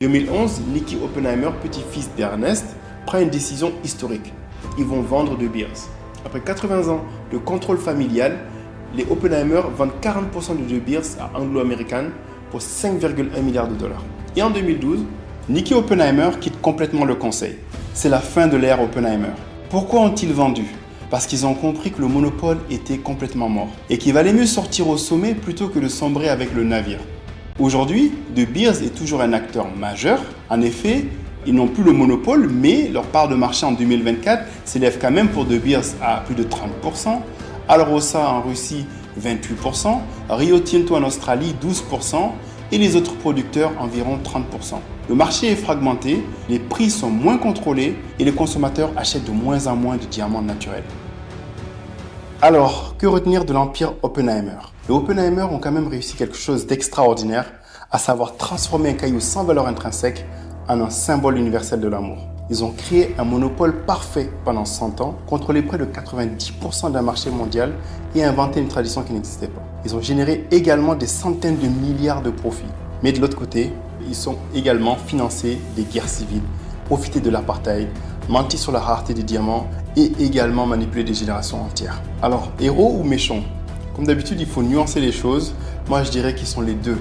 2011, Nicky Oppenheimer, petit-fils d'Ernest, prend une décision historique. Ils vont vendre De Beers. Après 80 ans de contrôle familial, les Oppenheimer vendent 40% de De Beers à Anglo American pour 5,1 milliards de dollars. Et en 2012, Nicky Oppenheimer quitte complètement le conseil. C'est la fin de l'ère Oppenheimer. Pourquoi ont-ils vendu? Parce qu'ils ont compris que le monopole était complètement mort et qu'il valait mieux sortir au sommet plutôt que de sombrer avec le navire. Aujourd'hui, De Beers est toujours un acteur majeur. En effet, ils n'ont plus le monopole, mais leur part de marché en 2024 s'élève quand même pour De Beers à plus de 30%, Alrosa en Russie 28%, Rio Tinto en Australie 12% et les autres producteurs environ 30%. Le marché est fragmenté, les prix sont moins contrôlés et les consommateurs achètent de moins en moins de diamants naturels. Alors, que retenir de l'empire Oppenheimer? Les Oppenheimer ont quand même réussi quelque chose d'extraordinaire, à savoir transformer un caillou sans valeur intrinsèque en un symbole universel de l'amour. Ils ont créé un monopole parfait pendant 100 ans, contrôlé près de 90% d'un marché mondial et inventé une tradition qui n'existait pas. Ils ont généré également des centaines de milliards de profits. Mais de l'autre côté, ils ont également financé des guerres civiles, profité de l'apartheid, menti sur la rareté des diamants et également manipulé des générations entières. Alors, héros ou méchants? Comme d'habitude, il faut nuancer les choses. Moi, je dirais qu'ils sont les deux.